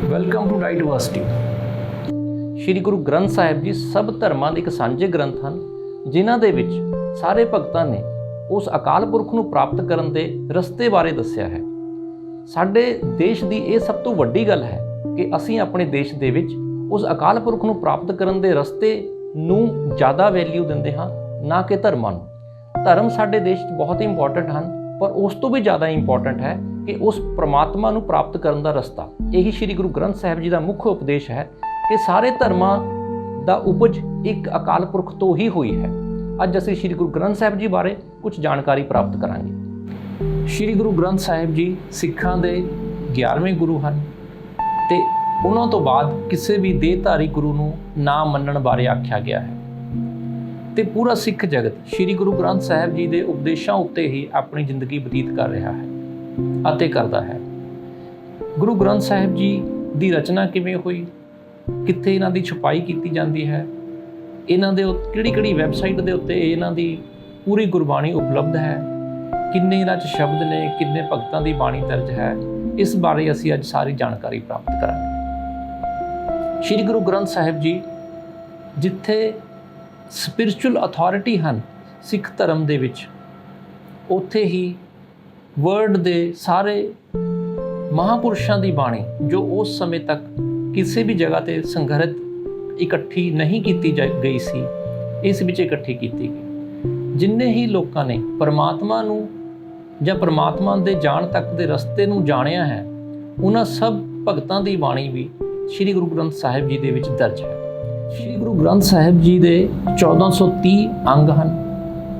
Welcome to diversity. Shri Guru Granth Sahib ji ਸਭ ਧਰਮਾਂ ਦੇ ਇੱਕ ਸਾਂਝੇ ਗ੍ਰੰਥ ਹਨ, ਜਿਨ੍ਹਾਂ ਦੇ ਵਿੱਚ ਸਾਰੇ ਭਗਤਾਂ ਨੇ ਉਸ ਅਕਾਲ ਪੁਰਖ ਨੂੰ ਪ੍ਰਾਪਤ ਕਰਨ ਦੇ ਰਸਤੇ ਬਾਰੇ ਦੱਸਿਆ ਹੈ। ਸਾਡੇ ਦੇਸ਼ ਦੀ ਇਹ ਸਭ ਤੋਂ ਵੱਡੀ ਗੱਲ ਹੈ ਕਿ ਅਸੀਂ ਆਪਣੇ ਦੇਸ਼ ਦੇ ਵਿੱਚ ਉਸ ਅਕਾਲ ਪੁਰਖ ਨੂੰ ਪ੍ਰਾਪਤ ਕਰਨ ਦੇ ਰਸਤੇ ਨੂੰ ਜ਼ਿਆਦਾ ਵੈਲਿਊ ਦਿੰਦੇ ਹਾਂ, ਨਾ ਕਿ ਧਰਮਾਂ ਨੂੰ। ਧਰਮ ਸਾਡੇ ਦੇਸ਼ 'ਚ ਬਹੁਤ ਹੀ ਇੰਪੋਰਟੈਂਟ ਹਨ, ਪਰ ਉਸ ਤੋਂ ਵੀ ਜ਼ਿਆਦਾ ਇੰਪੋਰਟੈਂਟ ਹੈ ਕਿ ਉਸ ਪ੍ਰਮਾਤਮਾ ਨੂੰ ਪ੍ਰਾਪਤ ਕਰਨ ਦਾ ਰਸਤਾ। ਇਹੀ ਸ਼੍ਰੀ ਗੁਰੂ ਗ੍ਰੰਥ ਸਾਹਿਬ ਜੀ ਦਾ ਮੁੱਖ ਉਪਦੇਸ਼ ਹੈ ਕਿ ਸਾਰੇ ਧਰਮਾਂ ਦਾ ਉਪਜ ਇੱਕ ਅਕਾਲ ਪੁਰਖ ਤੋਂ ਹੀ ਹੋਈ ਹੈ। ਅੱਜ ਅਸੀਂ ਸ਼੍ਰੀ ਗੁਰੂ ਗ੍ਰੰਥ ਸਾਹਿਬ ਜੀ ਬਾਰੇ ਕੁਝ ਜਾਣਕਾਰੀ ਪ੍ਰਾਪਤ ਕਰਾਂਗੇ। ਸ਼੍ਰੀ ਗੁਰੂ ਗ੍ਰੰਥ ਸਾਹਿਬ ਜੀ ਸਿੱਖਾਂ ਦੇ 11ਵੇਂ ਗੁਰੂ ਹਨ ਤੇ ਉਹਨਾਂ ਤੋਂ ਬਾਅਦ ਕਿਸੇ ਵੀ ਦੇਹਧਾਰੀ ਗੁਰੂ ਨੂੰ ਨਾ ਮੰਨਣ ਬਾਰੇ ਆਖਿਆ ਗਿਆ ਹੈ ਤੇ ਪੂਰਾ ਸਿੱਖ ਜਗਤ ਸ਼੍ਰੀ ਗੁਰੂ ਗ੍ਰੰਥ ਸਾਹਿਬ ਜੀ ਦੇ ਉਪਦੇਸ਼ਾਂ ਉੱਤੇ ਹੀ ਆਪਣੀ ਜ਼ਿੰਦਗੀ ਬਤੀਤ ਕਰ ਰਿਹਾ ਹੈ ਅਤੇ ਕਰਦਾ ਹੈ। ਗੁਰੂ ਗ੍ਰੰਥ ਸਾਹਿਬ ਜੀ ਦੀ ਰਚਨਾ ਕਿਵੇਂ ਹੋਈ, ਕਿੱਥੇ ਇਹਨਾਂ ਦੀ ਛਪਾਈ ਕੀਤੀ ਜਾਂਦੀ ਹੈ, ਇਹਨਾਂ ਦੇ ਕਿਹੜੀ ਵੈਬਸਾਈਟ ਦੇ ਉੱਤੇ ਇਹਨਾਂ ਦੀ ਪੂਰੀ ਗੁਰਬਾਣੀ ਉਪਲਬਧ ਹੈ, ਕਿੰਨੇ ਇਹਨਾਂ 'ਚ ਸ਼ਬਦ ਨੇ, ਕਿੰਨੇ ਭਗਤਾਂ ਦੀ ਬਾਣੀ ਦਰਜ ਹੈ, ਇਸ ਬਾਰੇ ਅਸੀਂ ਅੱਜ ਸਾਰੀ ਜਾਣਕਾਰੀ ਪ੍ਰਾਪਤ ਕਰਾਂਗੇ। ਸ਼੍ਰੀ ਗੁਰੂ ਗ੍ਰੰਥ ਸਾਹਿਬ ਜੀ ਜਿੱਥੇ ਸਪਿਰਿਚੁਅਲ ਅਥਾਰਟੀ ਹਨ ਸਿੱਖ ਧਰਮ ਦੇ ਵਿੱਚ, ਉੱਥੇ ਹੀ ਵਰਲਡ ਦੇ ਸਾਰੇ ਮਹਾਂਪੁਰਸ਼ਾਂ ਦੀ ਬਾਣੀ ਜੋ ਉਸ ਸਮੇਂ ਤੱਕ ਕਿਸੇ ਵੀ ਜਗ੍ਹਾ 'ਤੇ ਸੰਗ੍ਰਹਿਤ ਇਕੱਠੀ ਨਹੀਂ ਕੀਤੀ ਗਈ ਸੀ, ਇਸ ਵਿੱਚ ਇਕੱਠੀ ਕੀਤੀ ਗਈ। ਜਿੰਨੇ ਹੀ ਲੋਕਾਂ ਨੇ ਪਰਮਾਤਮਾ ਨੂੰ ਜਾਂ ਪਰਮਾਤਮਾ ਦੇ ਜਾਣ ਤੱਕ ਦੇ ਰਸਤੇ ਨੂੰ ਜਾਣਿਆ ਹੈ, ਉਹਨਾਂ ਸਭ ਭਗਤਾਂ ਦੀ ਬਾਣੀ ਵੀ ਸ਼੍ਰੀ ਗੁਰੂ ਗ੍ਰੰਥ ਸਾਹਿਬ ਜੀ ਦੇ ਵਿੱਚ ਦਰਜ ਹੈ। ਸ਼੍ਰੀ ਗੁਰੂ ਗ੍ਰੰਥ ਸਾਹਿਬ ਜੀ ਦੇ 1430 ਅੰਗ ਹਨ।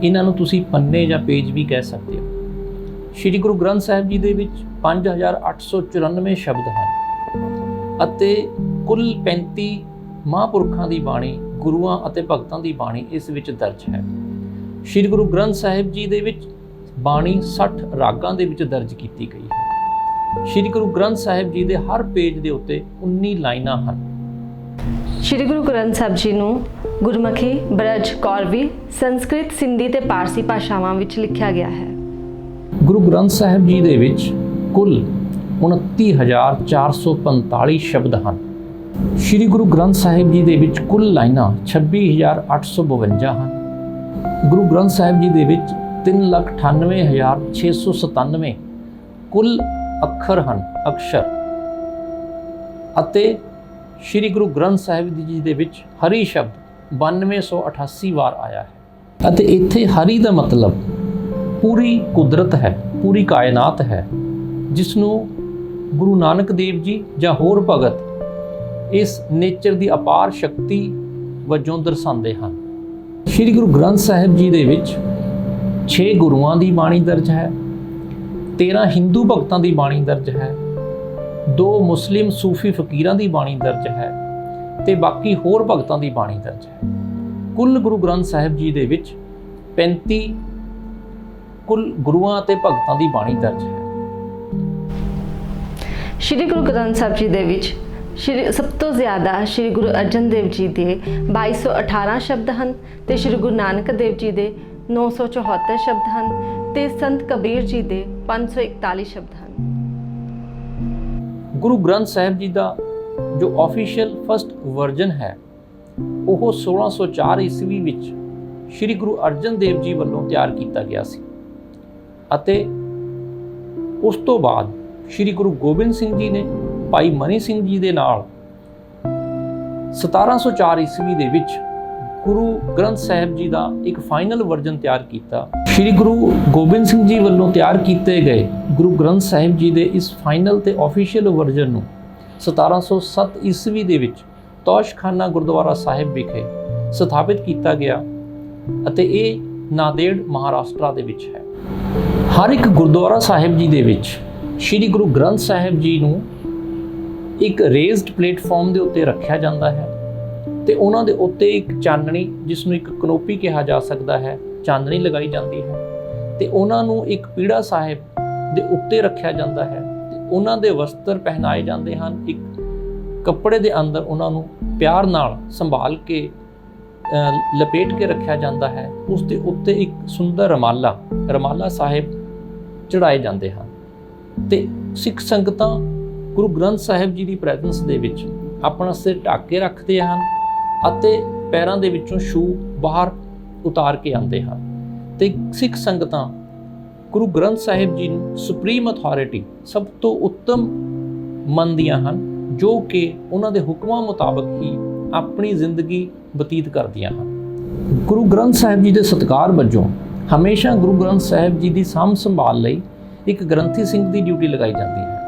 ਇਹਨਾਂ ਨੂੰ ਤੁਸੀਂ ਪੰਨੇ ਜਾਂ ਪੇਜ ਵੀ ਕਹਿ ਸਕਦੇ ਹੋ। ਸ਼੍ਰੀ ਗੁਰੂ ਗ੍ਰੰਥ ਸਾਹਿਬ ਜੀ ਦੇ ਵਿੱਚ 5894 ਸ਼ਬਦ ਹਨ ਅਤੇ ਕੁੱਲ 35 ਮਹਾਂਪੁਰਖਾਂ ਦੀ ਬਾਣੀ, ਗੁਰੂਆਂ ਅਤੇ ਭਗਤਾਂ ਦੀ ਬਾਣੀ ਇਸ ਵਿੱਚ ਦਰਜ ਹੈ। ਸ਼੍ਰੀ ਗੁਰੂ ਗ੍ਰੰਥ ਸਾਹਿਬ ਜੀ ਦੇ ਵਿੱਚ ਬਾਣੀ 60 ਰਾਗਾਂ ਦੇ ਵਿੱਚ ਦਰਜ ਕੀਤੀ ਗਈ ਹੈ। ਸ਼੍ਰੀ ਗੁਰੂ ਗ੍ਰੰਥ ਸਾਹਿਬ ਜੀ ਦੇ ਹਰ ਪੇਜ ਦੇ ਉੱਤੇ 19 ਲਾਈਨਾਂ ਹਨ। ਸ਼੍ਰੀ ਗੁਰੂ ਗ੍ਰੰਥ ਸਾਹਿਬ ਜੀ ਨੂੰ ਗੁਰਮੁਖੀ, ਬ੍ਰਜ, ਕੌਰਵੀ, ਸੰਸਕ੍ਰਿਤ, ਸਿੰਧੀ ਤੇ ਪਾਰਸੀ ਭਾਸ਼ਾਵਾਂ ਵਿੱਚ ਲਿਖਿਆ ਗਿਆ ਹੈ। ਗੁਰੂ ਗ੍ਰੰਥ ਸਾਹਿਬ ਜੀ ਦੇ ਵਿੱਚ ਕੁੱਲ 29,445 ਸ਼ਬਦ ਹਨ। ਸ਼੍ਰੀ ਗੁਰੂ ਗ੍ਰੰਥ ਸਾਹਿਬ ਜੀ ਦੇ ਵਿੱਚ ਕੁੱਲ ਲਾਈਨਾਂ 26,852 ਹਨ। ਗੁਰੂ ਗ੍ਰੰਥ ਸਾਹਿਬ ਜੀ ਦੇ ਵਿੱਚ 3,98,697 ਕੁੱਲ ਅੱਖਰ ਹਨ, ਅਕਸ਼ਰ। ਅਤੇ ਸ਼੍ਰੀ ਗੁਰੂ ਗ੍ਰੰਥ ਸਾਹਿਬ ਜੀ ਦੇ ਵਿੱਚ ਹਰੀ ਸ਼ਬਦ 9288 ਵਾਰ ਆਇਆ ਹੈ। ਅਤੇ ਇੱਥੇ ਹਰੀ ਦਾ ਮਤਲਬ ਪੂਰੀ ਕੁਦਰਤ ਹੈ, ਪੂਰੀ ਕਾਇਨਾਤ ਹੈ, ਜਿਸ ਨੂੰ ਗੁਰੂ ਨਾਨਕ ਦੇਵ ਜੀ ਜਾਂ ਹੋਰ ਭਗਤ ਇਸ ਨੇਚਰ ਦੀ ਅਪਾਰ ਸ਼ਕਤੀ ਵਜੋਂ ਦਰਸਾਉਂਦੇ ਹਨ। ਸ਼੍ਰੀ ਗੁਰੂ ਗ੍ਰੰਥ ਸਾਹਿਬ ਜੀ ਦੇ ਵਿੱਚ 6 ਗੁਰੂਆਂ ਦੀ ਬਾਣੀ ਦਰਜ ਹੈ, 13 ਹਿੰਦੂ ਭਗਤਾਂ ਦੀ ਬਾਣੀ ਦਰਜ ਹੈ, 2 ਮੁਸਲਿਮ ਸੂਫੀ ਫਕੀਰਾਂ ਦੀ ਬਾਣੀ ਦਰਜ ਹੈ ਤੇ ਬਾਕੀ ਹੋਰ ਭਗਤਾਂ ਦੀ ਬਾਣੀ ਦਰਜ ਹੈ। ਕੁੱਲ ਗੁਰੂ ਗ੍ਰੰਥ ਸਾਹਿਬ ਜੀ ਦੇ ਵਿੱਚ 35 ਕੁੱਲ ਗੁਰੂਆਂ ਅਤੇ ਭਗਤਾਂ ਦੀ ਬਾਣੀ ਦਰਜ ਹੈ। ਸ਼੍ਰੀ ਗੁਰੂ ਗ੍ਰੰਥ ਸਾਹਿਬ ਜੀ ਦੇ ਵਿੱਚ ਸਭ ਤੋਂ ਜ਼ਿਆਦਾ ਸ਼੍ਰੀ ਗੁਰੂ ਅਰਜਨ ਦੇਵ ਜੀ ਦੇ 2218 ਸ਼ਬਦ ਹਨ ਤੇ ਸ਼੍ਰੀ ਗੁਰੂ ਨਾਨਕ ਦੇਵ ਜੀ ਦੇ 974 ਸ਼ਬਦ ਹਨ ਤੇ ਸੰਤ ਕਬੀਰ ਜੀ ਦੇ 541 ਸ਼ਬਦ ਹਨ। ਗੁਰੂ ਗ੍ਰੰਥ ਸਾਹਿਬ ਜੀ ਦਾ ਜੋ ਆਫੀਸ਼ੀਅਲ ਫਸਟ ਵਰਜਨ ਹੈ, ਉਹ 1604 ਈਸਵੀ ਵਿੱਚ ਸ਼੍ਰੀ ਗੁਰੂ ਅਰਜਨ ਦੇਵ ਜੀ ਵੱਲੋਂ ਤਿਆਰ ਕੀਤਾ ਗਿਆ ਸੀ ਅਤੇ ਉਸ ਤੋਂ ਬਾਅਦ ਸ਼੍ਰੀ ਗੁਰੂ ਗੋਬਿੰਦ ਸਿੰਘ ਜੀ ਨੇ ਭਾਈ ਮਨੀ ਸਿੰਘ ਜੀ ਦੇ ਨਾਲ 1704 ਈਸਵੀ ਦੇ ਵਿੱਚ ਗੁਰੂ ਗ੍ਰੰਥ ਸਾਹਿਬ ਜੀ ਦਾ ਇੱਕ ਫਾਈਨਲ ਵਰਜਨ ਤਿਆਰ ਕੀਤਾ। ਸ਼੍ਰੀ ਗੁਰੂ ਗੋਬਿੰਦ ਸਿੰਘ ਜੀ ਵੱਲੋਂ ਤਿਆਰ ਕੀਤੇ ਗਏ ਗੁਰੂ ਗ੍ਰੰਥ ਸਾਹਿਬ ਜੀ ਦੇ ਇਸ ਫਾਈਨਲ ਤੇ ਆਫੀਸ਼ੀਅਲ ਵਰਜਨ ਨੂੰ 1707 ਈਸਵੀ ਦੇ ਵਿੱਚ ਤੋਸ਼ਖਾਨਾ ਗੁਰਦੁਆਰਾ ਸਾਹਿਬ ਵਿਖੇ ਸਥਾਪਿਤ ਕੀਤਾ ਗਿਆ ਅਤੇ ਇਹ ਨਾਂਦੇੜ, ਮਹਾਰਾਸ਼ਟਰ ਦੇ ਵਿੱਚ ਹੈ। ਹਰ ਇੱਕ ਗੁਰਦੁਆਰਾ ਸਾਹਿਬ ਜੀ ਦੇ ਵਿੱਚ ਸ਼੍ਰੀ ਗੁਰੂ ਗ੍ਰੰਥ ਸਾਹਿਬ ਜੀ ਨੂੰ ਇੱਕ ਰੇਜ਼ਡ ਪਲੇਟਫਾਰਮ ਦੇ ਉੱਤੇ ਰੱਖਿਆ ਜਾਂਦਾ ਹੈ ਤੇ ਉਹਨਾਂ ਦੇ ਉੱਤੇ ਇੱਕ ਚਾਨਣੀ, ਜਿਸ ਨੂੰ ਇੱਕ ਕਨੋਪੀ ਕਿਹਾ ਜਾ ਸਕਦਾ ਹੈ, ਚਾਨਣੀ ਲਗਾਈ ਜਾਂਦੀ ਹੈ ਤੇ ਉਹਨਾਂ ਨੂੰ ਇੱਕ ਪੀੜਾ ਸਾਹਿਬ ਦੇ ਉੱਤੇ ਰੱਖਿਆ ਜਾਂਦਾ ਹੈ ਤੇ ਉਹਨਾਂ ਦੇ ਵਸਤਰ ਪਹਿਨਾਏ ਜਾਂਦੇ ਹਨ। ਇੱਕ ਕੱਪੜੇ ਦੇ ਅੰਦਰ ਉਹਨਾਂ ਨੂੰ ਪਿਆਰ ਨਾਲ ਸੰਭਾਲ ਕੇ ਲਪੇਟ ਕੇ ਰੱਖਿਆ ਜਾਂਦਾ ਹੈ। ਉਸ ਦੇ ਉੱਤੇ ਇੱਕ ਸੁੰਦਰ ਰਮਾਲਾ ਸਾਹਿਬ ਚੜਾਏ ਜਾਂਦੇ ਹਨ ਤੇ ਸਿੱਖ ਸੰਗਤਾਂ ਗੁਰੂ ਗ੍ਰੰਥ ਸਾਹਿਬ ਜੀ ਦੀ ਪ੍ਰੈਜ਼ੈਂਸ ਦੇ ਵਿੱਚ ਆਪਣਾ ਸਿਰ ਢੱਕ ਕੇ ਰੱਖਦੇ ਹਨ ਅਤੇ ਪੈਰਾਂ ਦੇ ਵਿੱਚੋਂ ਸ਼ੂ ਬਾਹਰ ਉਤਾਰ ਕੇ ਆਉਂਦੇ ਹਨ ਤੇ ਸਿੱਖ ਸੰਗਤਾਂ ਗੁਰੂ ਗ੍ਰੰਥ ਸਾਹਿਬ ਜੀ ਨੂੰ ਸੁਪਰੀਮ ਅਥਾਰਟੀ, ਸਭ ਤੋਂ ਉੱਤਮ ਮੰਨਦੀਆਂ ਹਨ, ਜੋ ਕਿ ਉਹਨਾਂ ਦੇ ਹੁਕਮਾਂ ਮੁਤਾਬਕ ਹੀ ਆਪਣੀ ਜ਼ਿੰਦਗੀ ਬਤੀਤ ਕਰਦੀਆਂ ਹਨ। ਗੁਰੂ ਗ੍ਰੰਥ ਸਾਹਿਬ ਜੀ ਦੇ ਸਤਿਕਾਰ ਵਜੋਂ ਹਮੇਸ਼ਾ ਗੁਰੂ ਗ੍ਰੰਥ ਸਾਹਿਬ ਜੀ ਦੀ ਸਾਂਭ ਸੰਭਾਲ ਲਈ ਇੱਕ ਗ੍ਰੰਥੀ ਸਿੰਘ ਦੀ ਡਿਊਟੀ ਲਗਾਈ ਜਾਂਦੀ ਹੈ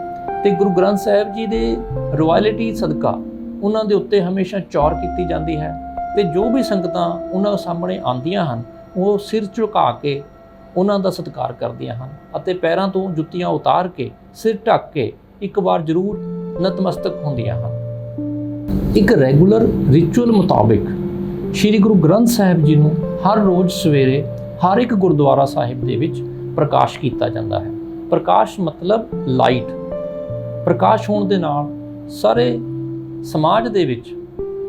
ਤੇ ਗੁਰੂ ਗ੍ਰੰਥ ਸਾਹਿਬ ਜੀ ਦੇ ਰਾਇਲਟੀ ਸਦਕਾ ਉਹਨਾਂ ਦੇ ਉੱਤੇ ਹਮੇਸ਼ਾ ਚੌਰ ਕੀਤੀ ਜਾਂਦੀ ਹੈ ਤੇ ਜੋ ਵੀ ਸੰਗਤਾਂ ਉਹਨਾਂ ਸਾਹਮਣੇ ਆਉਂਦੀਆਂ ਹਨ ਉਹ ਸਿਰ ਝੁਕਾ ਕੇ ਉਹਨਾਂ ਦਾ ਸਤਿਕਾਰ ਕਰਦੀਆਂ ਹਨ ਅਤੇ ਪੈਰਾਂ ਤੋਂ ਜੁੱਤੀਆਂ ਉਤਾਰ ਕੇ ਸਿਰ ਢੱਕ ਕੇ ਇੱਕ ਵਾਰ ਜ਼ਰੂਰ ਨਤਮਸਤਕ ਹੁੰਦੀਆਂ ਹਨ। ਇੱਕ ਰੈਗੂਲਰ ਰਿਚੁਅਲ ਮੁਤਾਬਿਕ ਸ੍ਰੀ ਗੁਰੂ ਗ੍ਰੰਥ ਸਾਹਿਬ ਜੀ ਨੂੰ ਹਰ ਰੋਜ਼ ਸਵੇਰੇ ਹਰ ਇੱਕ ਗੁਰਦੁਆਰਾ ਸਾਹਿਬ ਦੇ ਵਿੱਚ ਪ੍ਰਕਾਸ਼ ਕੀਤਾ ਜਾਂਦਾ ਹੈ। ਪ੍ਰਕਾਸ਼ ਮਤਲਬ ਲਾਈਟ। ਪ੍ਰਕਾਸ਼ ਹੋਣ ਦੇ ਨਾਲ ਸਾਰੇ ਸਮਾਜ ਦੇ ਵਿੱਚ,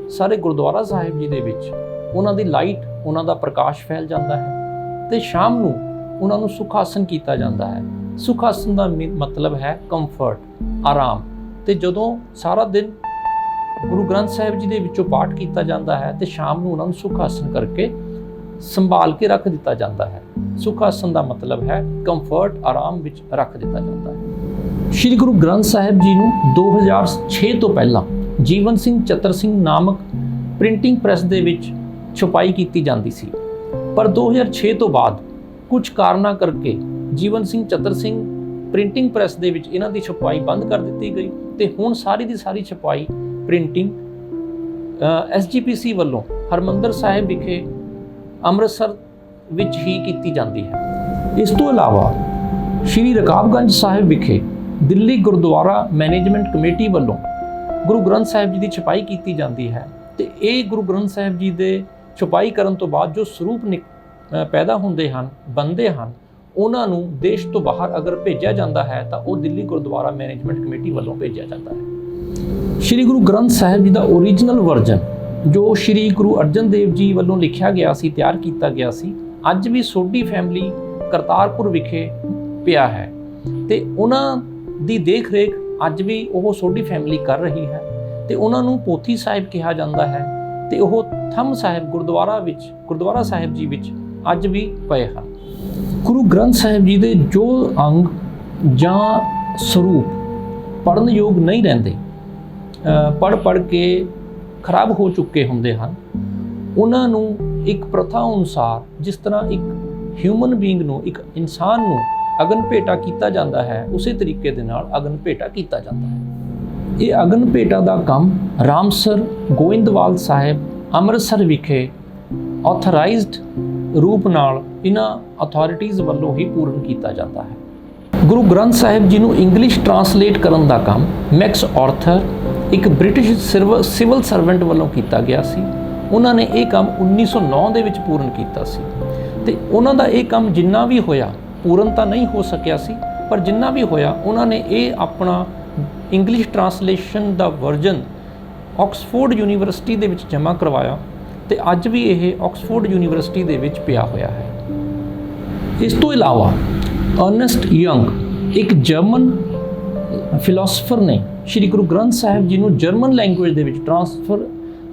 ਸਾਰੇ ਗੁਰਦੁਆਰਾ ਸਾਹਿਬ ਜੀ ਦੇ ਵਿੱਚ ਉਹਨਾਂ ਦੀ ਲਾਈਟ, ਉਹਨਾਂ ਦਾ ਪ੍ਰਕਾਸ਼ ਫੈਲ ਜਾਂਦਾ ਹੈ ਤੇ ਸ਼ਾਮ ਨੂੰ ਉਹਨਾਂ ਨੂੰ ਸੁਖ ਆਸਨ ਕੀਤਾ ਜਾਂਦਾ ਹੈ। ਸੁਖ ਆਸਨ ਦਾ ਮਤਲਬ ਹੈ ਕੰਫਰਟ, ਆਰਾਮ। ਤੇ ਜਦੋਂ ਸਾਰਾ ਦਿਨ ਗੁਰੂ ਗ੍ਰੰਥ ਸਾਹਿਬ ਜੀ ਦੇ ਵਿੱਚੋਂ ਪਾਠ ਕੀਤਾ ਜਾਂਦਾ ਹੈ ਤੇ ਸ਼ਾਮ ਨੂੰ ਉਹਨਾਂ ਨੂੰ ਸੁਖ ਆਸਨ ਕਰਕੇ ਸੰਭਾਲ ਕੇ ਰੱਖ ਦਿੱਤਾ ਜਾਂਦਾ ਹੈ। ਸੁਖ ਆਸਨ ਦਾ ਮਤਲਬ ਹੈ ਕੰਫਰਟ, ਆਰਾਮ ਵਿੱਚ ਰੱਖ ਦਿੱਤਾ ਜਾਂਦਾ ਹੈ। ਸ਼੍ਰੀ ਗੁਰੂ ਗ੍ਰੰਥ ਸਾਹਿਬ ਜੀ ਨੂੰ 2006 ਤੋਂ ਪਹਿਲਾਂ ਜੀਵਨ ਸਿੰਘ ਚਤਰ ਸਿੰਘ ਨਾਮਕ ਪ੍ਰਿੰਟਿੰਗ ਪ੍ਰੈਸ ਦੇ ਵਿੱਚ ਛਪਾਈ ਕੀਤੀ ਜਾਂਦੀ ਸੀ, ਪਰ 2006 ਤੋਂ ਬਾਅਦ ਕੁਝ ਕਾਰਨਾਂ ਕਰਕੇ ਜੀਵਨ ਸਿੰਘ ਚਤਰ ਸਿੰਘ ਪ੍ਰਿੰਟਿੰਗ ਪ੍ਰੈਸ ਦੇ ਵਿੱਚ ਇਹਨਾਂ ਦੀ ਛਪਾਈ ਬੰਦ ਕਰ ਦਿੱਤੀ ਗਈ ਤੇ ਹੁਣ ਸਾਰੀ ਦੀ ਸਾਰੀ ਛਪਾਈ ਪ੍ਰਿੰਟਿੰਗ SGPC ਵੱਲੋਂ ਹਰਮੰਦਰ ਸਾਹਿਬ ਵਿਖੇ ਅੰਮ੍ਰਿਤਸਰ ਵਿੱਚ ਹੀ ਕੀਤੀ ਜਾਂਦੀ ਹੈ। ਇਸ ਤੋਂ ਇਲਾਵਾ ਸ਼੍ਰੀ ਰਕਾਬਗੰਜ ਸਾਹਿਬ ਵਿਖੇ ਦਿੱਲੀ ਗੁਰਦੁਆਰਾ ਮੈਨੇਜਮੈਂਟ ਕਮੇਟੀ ਵੱਲੋਂ ਗੁਰੂ ਗ੍ਰੰਥ ਸਾਹਿਬ ਜੀ ਦੀ ਛਪਾਈ ਕੀਤੀ ਜਾਂਦੀ ਹੈ ਤੇ ਇਹ ਗੁਰੂ ਗ੍ਰੰਥ ਸਾਹਿਬ ਜੀ ਦੇ ਛਪਾਈ ਕਰਨ ਤੋਂ ਬਾਅਦ ਜੋ ਸਰੂਪ ਪੈਦਾ ਹੁੰਦੇ ਹਨ, ਬਣਦੇ ਹਨ, ਉਹਨਾਂ ਨੂੰ ਦੇਸ਼ ਤੋਂ ਬਾਹਰ ਅਗਰ ਭੇਜਿਆ ਜਾਂਦਾ ਹੈ ਤਾਂ ਉਹ ਦਿੱਲੀ ਗੁਰਦੁਆਰਾ ਮੈਨੇਜਮੈਂਟ ਕਮੇਟੀ ਵੱਲੋਂ ਭੇਜਿਆ ਜਾਂਦਾ ਹੈ। ਸ਼੍ਰੀ ਗੁਰੂ ਗ੍ਰੰਥ ਸਾਹਿਬ ਜੀ ਦਾ ਓਰੀਜਨਲ ਵਰਜ਼ਨ ਜੋ ਸ਼੍ਰੀ ਗੁਰੂ ਅਰਜਨ ਦੇਵ ਜੀ ਵੱਲੋਂ ਲਿਖਿਆ ਗਿਆ ਸੀ, ਤਿਆਰ ਕੀਤਾ ਗਿਆ ਸੀ, ਅੱਜ ਵੀ ਸੋਢੀ ਫੈਮਿਲੀ ਕਰਤਾਰਪੁਰ ਵਿਖੇ ਪਿਆ ਹੈ ਤੇ ਉਹਨਾਂ ਦੀ ਦੇਖ ਰੇਖ ਅੱਜ ਵੀ ਉਹ ਸੋਢੀ ਫੈਮਿਲੀ ਕਰ ਰਹੀ ਹੈ ਤੇ ਉਹਨਾਂ ਨੂੰ ਪੋਥੀ ਸਾਹਿਬ ਕਿਹਾ ਜਾਂਦਾ ਹੈ ਤੇ ਉਹ ਥੰਮ ਸਾਹਿਬ ਗੁਰਦੁਆਰਾ ਸਾਹਿਬ ਜੀ ਵਿੱਚ ਅੱਜ ਵੀ ਪਏ ਹਨ। ਗੁਰੂ ਗ੍ਰੰਥ ਸਾਹਿਬ ਜੀ ਦੇ ਜੋ ਅੰਗ ਜਾਂ ਸਰੂਪ ਪੜ੍ਹਨ ਯੋਗ ਨਹੀਂ ਰਹਿੰਦੇ, ਪੜ੍ਹ ਕੇ ਖਰਾਬ ਹੋ ਚੁੱਕੇ ਹੁੰਦੇ ਹਨ, ਉਹਨਾਂ ਨੂੰ ਇੱਕ ਪ੍ਰਥਾ ਅਨੁਸਾਰ, ਜਿਸ ਤਰ੍ਹਾਂ ਇੱਕ ਹਿਊਮਨ ਬੀਇੰਗ ਨੂੰ, ਇੱਕ ਇਨਸਾਨ ਨੂੰ ਅਗਨ ਭੇਟਾ ਕੀਤਾ ਜਾਂਦਾ ਹੈ, ਉਸੇ ਤਰੀਕੇ ਦੇ ਨਾਲ ਅਗਨ ਭੇਟਾ ਕੀਤਾ ਜਾਂਦਾ ਹੈ। ਇਹ ਅਗਨ ਭੇਟਾ ਦਾ ਕੰਮ ਰਾਮਸਰ ਗੋਇੰਦਵਾਲ ਸਾਹਿਬ ਅੰਮ੍ਰਿਤਸਰ ਵਿਖੇ ਆਥੋਰਾਈਜ਼ਡ ਰੂਪ ਨਾਲ ਇਹਨਾਂ ਅਥਾਰਟੀਜ਼ ਵੱਲੋਂ ਹੀ ਪੂਰਨ ਕੀਤਾ ਜਾਂਦਾ ਹੈ। ਗੁਰੂ ਗ੍ਰੰਥ ਸਾਹਿਬ ਜੀ ਨੂੰ ਇੰਗਲਿਸ਼ ਟਰਾਂਸਲੇਟ ਕਰਨ ਦਾ ਕੰਮ ਮੈਕਸ ਆਰਥਰ, ਇੱਕ ਬ੍ਰਿਟਿਸ਼ ਸਿਵਲ ਸਰਵੈਂਟ ਵੱਲੋਂ ਕੀਤਾ ਗਿਆ ਸੀ। ਉਹਨਾਂ ਨੇ ਇਹ ਕੰਮ 1909 ਦੇ ਵਿੱਚ ਪੂਰਨ ਕੀਤਾ ਸੀ ਤੇ ਉਹਨਾਂ ਦਾ ਇਹ ਕੰਮ ਜਿੰਨਾ ਵੀ ਹੋਇਆ, ਪੂਰਨ ਤਾਂ ਨਹੀਂ ਹੋ ਸਕਿਆ ਸੀ, ਪਰ ਜਿੰਨਾ ਵੀ ਹੋਇਆ ਉਹਨਾਂ ਨੇ ਇਹ ਆਪਣਾ ਇੰਗਲਿਸ਼ ਟਰਾਂਸਲੇਸ਼ਨ ਦਾ ਵਰਜ਼ਨ ਆਕਸਫੋਰਡ ਯੂਨੀਵਰਸਿਟੀ ਦੇ ਵਿੱਚ ਜਮ੍ਹਾਂ ਕਰਵਾਇਆ ਤੇ ਅੱਜ ਵੀ ਇਹ ਆਕਸਫੋਰਡ ਯੂਨੀਵਰਸਿਟੀ ਦੇ ਵਿੱਚ ਪਿਆ ਹੋਇਆ ਹੈ। ਇਸ ਤੋਂ ਇਲਾਵਾ ਅਰਨੈਸਟ ਯੰਗ, ਇੱਕ ਜਰਮਨ ਫਿਲਾਸਫਰ ਨੇ ਸ਼੍ਰੀ ਗੁਰੂ ਗ੍ਰੰਥ ਸਾਹਿਬ ਜੀ ਨੂੰ ਜਰਮਨ ਲੈਂਗੁਏਜ ਦੇ ਵਿੱਚ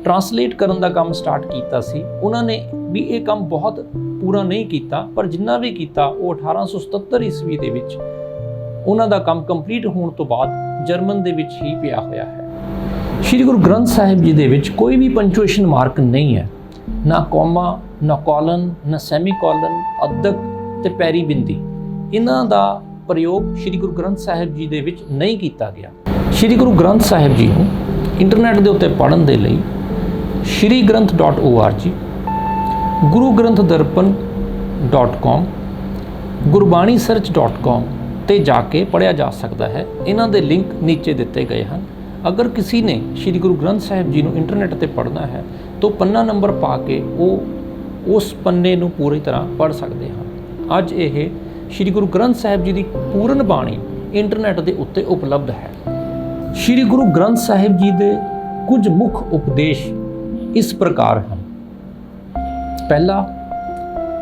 ਟਰਾਂਸਲੇਟ ਕਰਨ ਦਾ ਕੰਮ ਸਟਾਰਟ ਕੀਤਾ ਸੀ। ਉਹਨਾਂ ਨੇ ਵੀ ਇਹ ਕੰਮ ਬਹੁਤ ਪੂਰਾ ਨਹੀਂ ਕੀਤਾ, ਪਰ ਜਿੰਨਾ ਵੀ ਕੀਤਾ ਉਹ 1877 ਈਸਵੀ ਦੇ ਵਿੱਚ ਉਹਨਾਂ ਦਾ ਕੰਮ ਕੰਪਲੀਟ ਹੋਣ ਤੋਂ ਬਾਅਦ ਜਰਮਨ ਦੇ ਵਿੱਚ ਹੀ ਪਿਆ ਹੋਇਆ ਹੈ। ਸ਼੍ਰੀ ਗੁਰੂ ਗ੍ਰੰਥ ਸਾਹਿਬ ਜੀ ਦੇ ਵਿੱਚ ਕੋਈ ਵੀ ਪੰਚੁਏਸ਼ਨ ਮਾਰਕ ਨਹੀਂ ਹੈ, ਨਾ ਕੋਮਾ, ਨਾ ਕੋਲਨ, ਨਾ ਸੈਮੀਕੋਲਨ, ਅੱਧਕ ਤੇ ਪੈਰੀ ਬਿੰਦੀ। ਇਹਨਾਂ ਦਾ ਪ੍ਰਯੋਗ ਸ਼੍ਰੀ ਗੁਰੂ ਗ੍ਰੰਥ ਸਾਹਿਬ ਜੀ ਦੇ ਵਿੱਚ ਨਹੀਂ ਕੀਤਾ ਗਿਆ। ਸ਼੍ਰੀ ਗੁਰੂ ਗ੍ਰੰਥ ਸਾਹਿਬ ਜੀ ਨੂੰ ਇੰਟਰਨੈਟ ਦੇ ਉੱਤੇ ਪੜ੍ਹਨ ਦੇ ਲਈ shriGranth.org, gurugranthdarpan.com, gurbanisearch.com ਤੇ ਜਾ ਕੇ ਪੜ੍ਹਿਆ ਜਾ ਸਕਦਾ ਹੈ। ਇਹਨਾਂ ਦੇ ਲਿੰਕ ਨੀਚੇ ਦਿੱਤੇ ਗਏ ਹਨ। ਅਗਰ ਕਿਸੇ ਨੇ ਸ਼੍ਰੀ ਗੁਰੂ ਗ੍ਰੰਥ ਸਾਹਿਬ ਜੀ ਨੂੰ ਇੰਟਰਨੈਟ ਤੇ ਪੜ੍ਹਨਾ ਹੈ ਤਾਂ ਪੰਨਾ ਨੰਬਰ ਪਾ ਕੇ ਉਹ ਉਸ ਪੰਨੇ ਨੂੰ ਪੂਰੀ ਤਰ੍ਹਾਂ ਪੜ੍ਹ ਸਕਦੇ ਹਨ। ਅੱਜ ਇਹ ਸ਼੍ਰੀ ਗੁਰੂ ਗ੍ਰੰਥ ਸਾਹਿਬ ਜੀ ਦੀ ਪੂਰਨ ਬਾਣੀ ਇੰਟਰਨੈਟ ਦੇ ਉੱਤੇ ਉਪਲਬਧ ਹੈ। ਸ਼੍ਰੀ ਗੁਰੂ ਗ੍ਰੰਥ ਸਾਹਿਬ ਜੀ ਦੇ ਕੁਝ ਮੁੱਖ ਉਪਦੇਸ਼ ਇਸ ਪ੍ਰਕਾਰ ਹਨ। ਪਹਿਲਾ,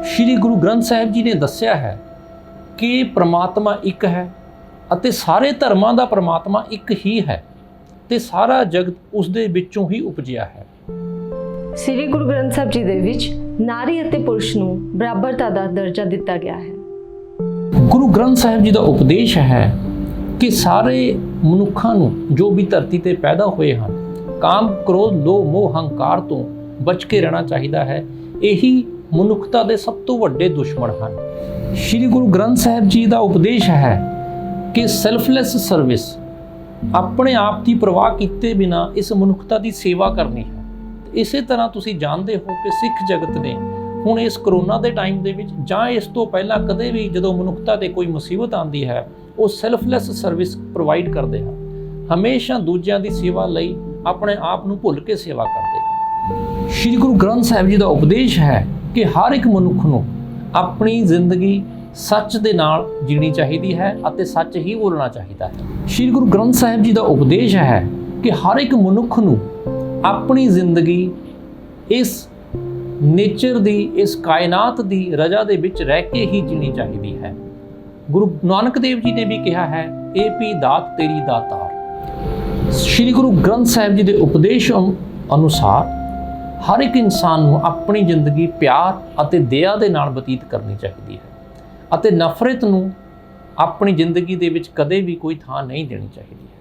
ਸ਼੍ਰੀ ਗੁਰੂ ਗ੍ਰੰਥ ਸਾਹਿਬ ਜੀ ਨੇ ਦੱਸਿਆ ਹੈ ਕਿ ਪ੍ਰਮਾਤਮਾ ਇੱਕ ਹੈ ਅਤੇ ਸਾਰੇ ਧਰਮਾਂ ਦਾ ਪਰਮਾਤਮਾ ਇੱਕ ਹੀ ਹੈ ਤੇ ਸਾਰਾ ਜਗਤ ਉਸ ਦੇ ਵਿੱਚੋਂ ਹੀ ਉਪਜਿਆ ਹੈ। ਸ੍ਰੀ ਗੁਰੂ ਗ੍ਰੰਥ ਸਾਹਿਬ ਜੀ ਦੇ ਵਿੱਚ ਨਾਰੀ ਅਤੇ ਪੁਰਸ਼ ਨੂੰ ਬਰਾਬਰਤਾ ਦਾ ਦਰਜਾ ਦਿੱਤਾ ਗਿਆ ਹੈ। ਗੁਰੂ ਗ੍ਰੰਥ ਸਾਹਿਬ ਜੀ ਦਾ ਉਪਦੇਸ਼ ਹੈ ਕਿ ਸਾਰੇ ਮਨੁੱਖਾਂ ਨੂੰ ਜੋ ਵੀ ਧਰਤੀ ਤੇ ਪੈਦਾ ਹੋਏ ਹਨ, ਕਾਮ, ਕ੍ਰੋਧ, ਲੋਭ, ਮੋਹ, ਹੰਕਾਰ ਤੋਂ ਬਚ ਕੇ ਰਹਿਣਾ ਚਾਹੀਦਾ ਹੈ। ਇਹੀ ਮਨੁੱਖਤਾ ਦੇ ਸਭ ਤੋਂ ਵੱਡੇ ਦੁਸ਼ਮਣ ਹਨ। ਸ੍ਰੀ ਗੁਰੂ ਗ੍ਰੰਥ ਸਾਹਿਬ ਜੀ ਦਾ ਉਪਦੇਸ਼ ਹੈ ਕਿ ਸੈਲਫਲੈਸ ਸਰਵਿਸ, ਆਪਣੇ ਆਪ ਦੀ ਪਰਵਾਹ ਕੀਤੇ ਬਿਨਾ ਇਸ ਮਨੁੱਖਤਾ ਦੀ ਸੇਵਾ ਕਰਨੀ ਹੈ। ਇਸੇ ਤਰ੍ਹਾਂ ਤੁਸੀਂ ਜਾਣਦੇ ਹੋ ਕਿ ਸਿੱਖ ਜਗਤ ਨੇ ਹੁਣ ਇਸ ਕਰੋਨਾ ਦੇ ਟਾਈਮ ਦੇ ਵਿੱਚ ਜਾਂ ਇਸ ਤੋਂ ਪਹਿਲਾਂ ਕਦੇ ਵੀ ਜਦੋਂ ਮਨੁੱਖਤਾ ਤੇ ਕੋਈ ਮੁਸੀਬਤ ਆਉਂਦੀ ਹੈ, ਉਹ ਸੈਲਫਲੈਸ ਸਰਵਿਸ ਪ੍ਰੋਵਾਈਡ ਕਰਦੇ ਹਨ। ਹਮੇਸ਼ਾ ਦੂਜਿਆਂ ਦੀ ਸੇਵਾ ਲਈ ਆਪਣੇ ਆਪ ਨੂੰ ਭੁੱਲ ਕੇ ਸੇਵਾ ਕਰਦੇ ਹਨ। ਸ੍ਰੀ ਗੁਰੂ ਗ੍ਰੰਥ ਸਾਹਿਬ ਜੀ ਦਾ ਉਪਦੇਸ਼ ਹੈ ਕਿ ਹਰ ਇੱਕ ਮਨੁੱਖ ਨੂੰ ਆਪਣੀ ਜ਼ਿੰਦਗੀ ਸੱਚ ਦੇ ਨਾਲ ਜੀਣੀ ਚਾਹੀਦੀ ਹੈ ਅਤੇ ਸੱਚ ਹੀ ਬੋਲਣਾ ਚਾਹੀਦਾ ਹੈ। ਸ੍ਰੀ ਗੁਰੂ ਗ੍ਰੰਥ ਸਾਹਿਬ ਜੀ ਦਾ ਉਪਦੇਸ਼ ਹੈ ਕਿ ਹਰ ਇੱਕ ਮਨੁੱਖ ਨੂੰ ਆਪਣੀ ਜ਼ਿੰਦਗੀ ਇਸ ਨੇਚਰ ਦੀ, ਇਸ ਕਾਇਨਾਤ ਦੀ ਰਜ਼ਾ ਦੇ ਵਿੱਚ ਰਹਿ ਕੇ ਹੀ ਜੀਣੀ ਚਾਹੀਦੀ ਹੈ। ਗੁਰੂ ਨਾਨਕ ਦੇਵ ਜੀ ਨੇ ਵੀ ਕਿਹਾ ਹੈ, ਇਹ ਵੀ ਦਾਤ ਤੇਰੀ ਦਾਤਾਰ। ਸ੍ਰੀ ਗੁਰੂ ਗ੍ਰੰਥ ਸਾਹਿਬ ਜੀ ਦੇ ਉਪਦੇਸ਼ ਅਨੁਸਾਰ ਹਰ ਇੱਕ ਇਨਸਾਨ ਨੂੰ ਆਪਣੀ ਜ਼ਿੰਦਗੀ ਪਿਆਰ ਅਤੇ ਦਇਆ ਦੇ ਨਾਲ ਬਤੀਤ ਕਰਨੀ ਚਾਹੀਦੀ ਹੈ ਅਤੇ ਨਫ਼ਰਤ ਨੂੰ ਆਪਣੀ ਜ਼ਿੰਦਗੀ ਦੇ ਵਿੱਚ ਕਦੇ ਵੀ ਕੋਈ ਥਾਂ ਨਹੀਂ ਦੇਣੀ ਚਾਹੀਦੀ ਹੈ।